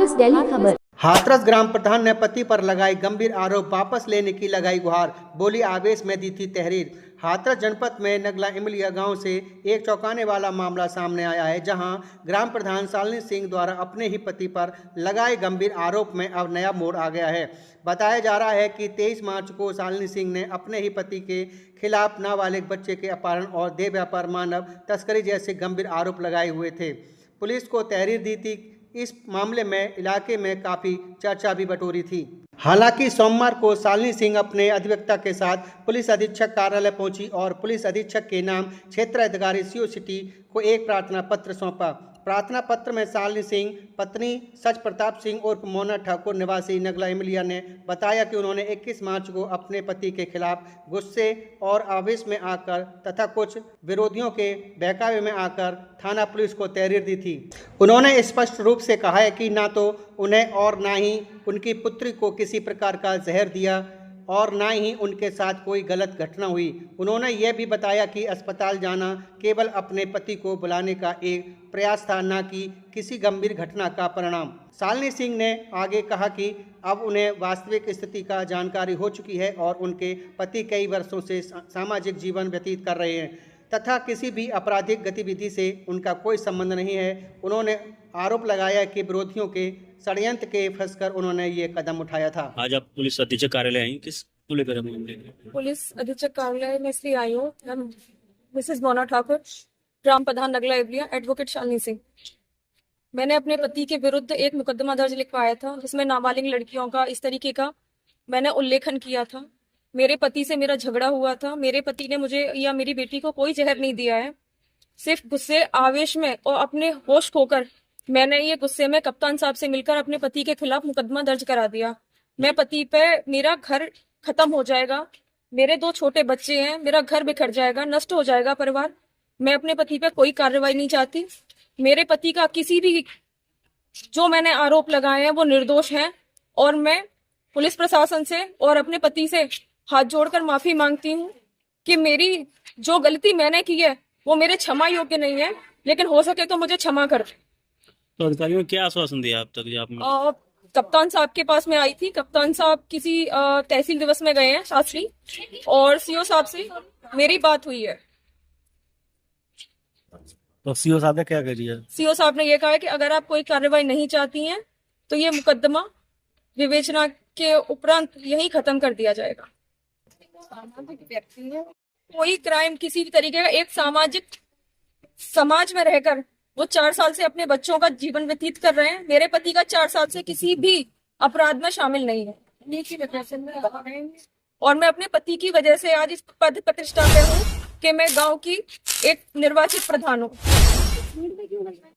Hathras daily खबर। हाथरस ग्राम प्रधान ने पति पर लगाए गंभीर आरोप वापस लेने की लगाई गुहार, बोली आवेश में दी थी तहरीर। हाथरस जनपद में नगला इमलिया गांव से एक चौंकाने वाला मामला सामने आया है, जहां ग्राम प्रधान शालिनी सिंह द्वारा अपने ही पति पर लगाए गंभीर आरोप में अब नया मोड़ आ गया है। बताया जा रहा है कि 23 मार्च को शालिनी सिंह ने अपने ही पति के खिलाफ नाबालिग बच्चे के अपहरण और देह व्यापार, मानव तस्करी जैसे गंभीर आरोप लगाए हुए थे। पुलिस को तहरीर दी थी। इस मामले में इलाके में काफ़ी चर्चा भी बटोरी थी। हालांकि सोमवार को शालिनी सिंह अपने अधिवक्ता के साथ पुलिस अधीक्षक कार्यालय पहुंची और पुलिस अधीक्षक के नाम क्षेत्र अधिकारी सीओ सिटी को एक प्रार्थना पत्र सौंपा। प्रार्थना पत्र में शालिनी सिंह पत्नी सच प्रताप सिंह उर्फ मोना ठाकुर निवासी नगला इमलिया ने बताया कि उन्होंने 21 मार्च को अपने पति के खिलाफ गुस्से और आवेश में आकर तथा कुछ विरोधियों के बहकावे में आकर थाना पुलिस को तहरीर दी थी। उन्होंने स्पष्ट रूप से कहा है कि ना तो उन्हें और ना ही उनकी पुत्री को किसी प्रकार का जहर दिया और ना ही उनके साथ कोई गलत घटना हुई। उन्होंने यह भी बताया कि अस्पताल जाना केवल अपने पति को बुलाने का एक प्रयास था, न कि किसी गंभीर घटना का परिणाम। शालिनी सिंह ने आगे कहा कि अब उन्हें वास्तविक स्थिति का जानकारी हो चुकी है और उनके पति कई वर्षों से सामाजिक जीवन व्यतीत कर रहे हैं तथा किसी भी आपराधिक गतिविधि से उनका कोई संबंध नहीं है। उन्होंने आरोप लगाया कि विरोधियों के षड्यंत्र के फंसकर उन्होंने ये कदम उठाया था। आज आप पुलिस अधीक्षक कार्यालय आई, किस को लेकर मामले? पुलिस अधीक्षक कार्यालय में इसलिए आई हूँ, मिसेस मोना ठाकुर, ग्राम प्रधान नगला इमलिया, एडवोकेट शालिनी सिंह। मैंने अपने पति के विरुद्ध एक मुकदमा दर्ज लिखवाया था, जिसमें नाबालिग लड़कियों का इस तरीके का मैंने उल्लेखन किया था। मेरे पति से मेरा झगड़ा हुआ था। मेरे पति ने मुझे या मेरी बेटी को कोई जहर नहीं दिया है। सिर्फ गुस्से, आवेश में और अपने होश खोकर मैंने ये गुस्से में कप्तान साहब से मिलकर अपने पति के खिलाफ मुकदमा दर्ज करा दिया। मैं पति पे, मेरा घर खत्म हो जाएगा, मेरे 2 छोटे बच्चे हैं, मेरा घर बिखर जाएगा, नष्ट हो जाएगा परिवार। मैं अपने पति पे कोई कार्रवाई नहीं चाहती। मेरे पति का किसी भी जो मैंने आरोप लगाए हैं वो निर्दोष हैं और मैं पुलिस प्रशासन से और अपने पति से हाथ जोड़कर माफी मांगती हूँ कि मेरी जो गलती मैंने की है वो मेरे क्षमा योग्य नहीं है, लेकिन हो सके तो मुझे क्षमा कर। तो अधिकारियों ने क्या आश्वासन दिया आप तक? कप्तान साहब के पास में आई थी। कप्तान साहब किसी तहसील दिवस में गए हैं शास्त्री, और सीओ साहब से मेरी बात हुई है। तो सीओ साहब ने क्या कह दिया? सीओ साहब ने यह कहा है कि अगर आप कोई कार्रवाई नहीं चाहती हैं तो ये मुकदमा विवेचना के उपरांत यही खत्म कर दिया जाएगा। कोई क्राइम किसी भी तरीके का, एक सामाजिक समाज में रहकर वो 4 साल से अपने बच्चों का जीवन व्यतीत कर रहे हैं। मेरे पति का 4 साल से किसी भी अपराध में शामिल नहीं है और मैं अपने पति की वजह से आज इस पद प्रतिष्ठा पे हूँ कि मैं गांव की एक निर्वाचित प्रधान हूँ।